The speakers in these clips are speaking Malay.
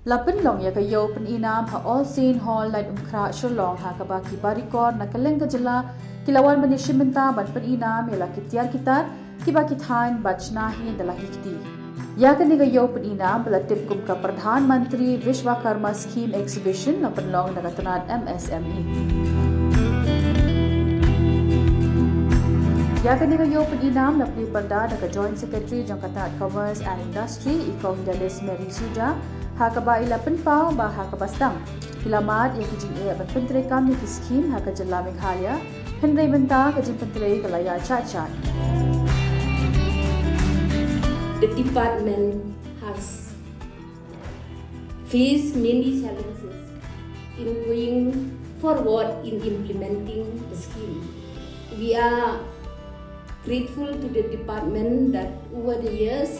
La Pynlong ya Iew Pyninam ha all scene hall lain Nongbah Shillong ha kaba ki Barikor na kylleng jylla kilawan banishim Bynta ban Pyninam ya la ki tiar kitar ki ba ki thain sngi dala hikti ya ka niga Iew Pyninam bala tipkum ka Pradhan Mantri Vishwakarma Scheme Exhibition na Pynlong na katanad MSME ya ka niga Iew Pyninam na Parda na Joint Secretary jong katanad Commerce and Industry ikong Dalis Mary Suja hakaba ila penpau ba hakabastang kilamat ya kijing ban pentre kam ni scheme haka jylla MEGHALAYA Henry Bynta kajing pentre kalaya chat. The department has faced many challenges in going forward in implementing the scheme. We are grateful to the department that over the years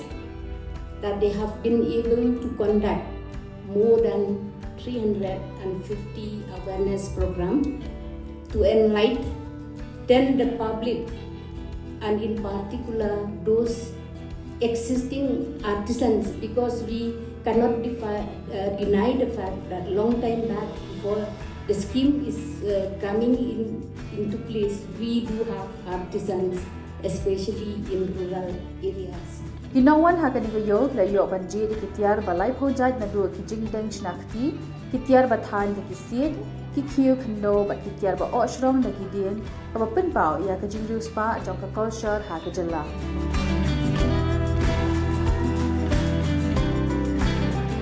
that they have been able to conduct more than 350 awareness programs to enlighten the public and in particular those existing artisans, because we cannot deny the fact that long time back before the scheme is coming into place, we do have artisans, especially in rural areas. Ginawan haka ni Iew la Iew banji di tiar balai phojaj na du ki jingdeng chnakti ki tiar bathan ki siet ki khiu khndo ba ki tiar ba oshrong na ki dien ka penpau ya ka jingriu spah jong ka culture haka jylla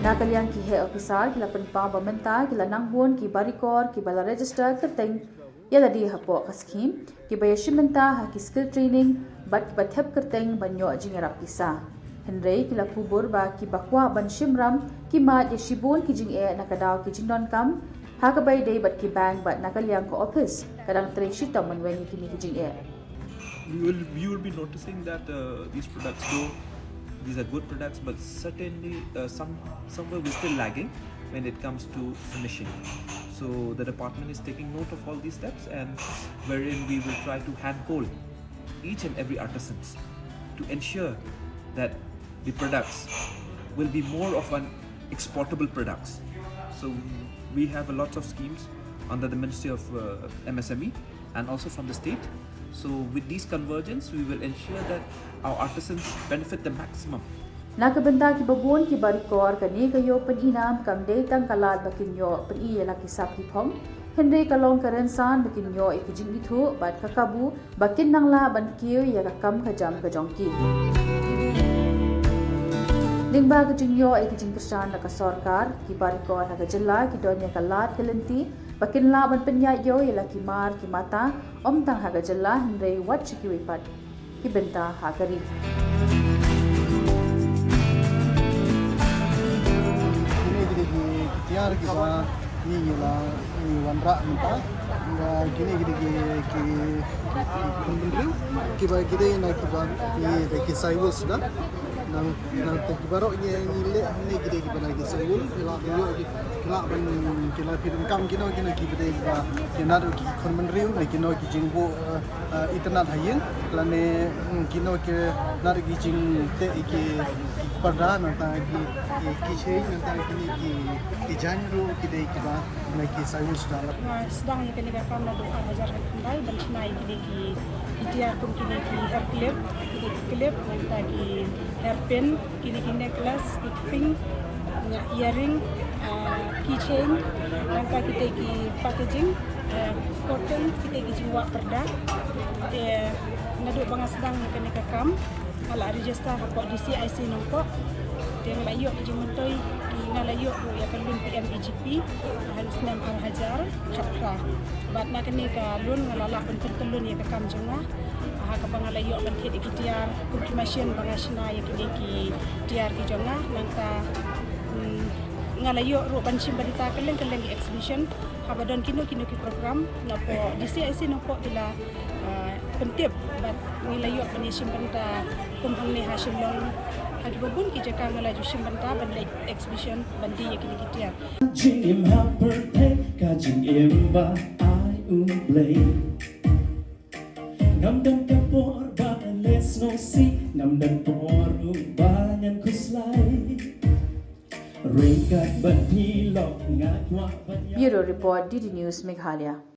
nakalian ki he officer ki la penpau ba Bynta ki la nangbon ki Barikor ki bala register kerteng yala di hapo ka scheme ki bayashim Bynta ha ki skill training bat bathep kerteng banyo jingiarap kisa Henry kila khubor ba ki bakwa ban shimram ki ma de shibon ki jing e nakadaw ki jingnon kam hakabai day bat ki bank bat nakaliang ko office kadang tre shita manweni ki jing e you will be noticing that these products, though these are good products, but certainly somewhere we're still lagging when it comes to finishing. So the department is taking note of all these steps, and wherein we will try to handhold each and every artisans to ensure that the products will be more of an exportable products. So we have a lot of schemes under the Ministry of MSME and also from the state. So with these convergence, we will ensure that our artisans benefit the maximum. Nakabanta ki babon ki Barikor ka ni Iew Pyninam kam day tang kalat bakinyo pani la ki sap ki thong Henry kalong karensan bakinyo ikijing ithu bat kakabu bakin nangla ban kiu ya kakam kajam ka jongki lingba ka jingyo ikijing kersan la ka sorkar ki Barikor ha ka jylla ki donya kalat kelenti bakin la ban penya yo ya la ki mar ki mata om tang ha ka jylla Henry wat chiki wipat ki Bynta ha kari tiar ki ba ni la ni wanra minta nga kini ki ba kide na ki ba ni de ki saywul sudah nang ki baro ni le ni kide ki ba ki saywul ila yo kila ban kila film kam kino ki bade ba kina do ki khmih ni kino ki jingbo itna thain lane kino ke nar ki jing te ki Parda nanta ki chei nanta ki janru ki dei ki ba na ki sayu sudah sedang yang kini kam na doa hajar kembali dan snai kini ki tiar kum kini ki hair clip nanta ki hair pin kini necklace ki pink earring keychain nanta kita ki packaging cotton kita ki jiwa perda nado banga sedang yang kini kam ala register hapok DCIC nongko yang layu jimutoi ki ngalayu ya kalun PMEGP hal senam hajar khatra bat na kini ka lun ngalala pentelun ya kam jonga ha ka bangalayu ban kit ki tiar confirmation bangasna ya kini ki tiar ki jonga nangta ngalayu ro ban Bynta kylleng exhibition habadon kino ki program napo DCIC nongko ila pentip bat ngilayu banishim Bynta khmih Shillong hagi babun ki jaka ngalaju Bynta ban exhibition bandi ya kini kitia jing happy ka jing ba ai play nam dan kapor ba let's no see nam dan por banyan kuslai Ringat ban hilok ngat wa ban Bureau Report DD News Meghalaya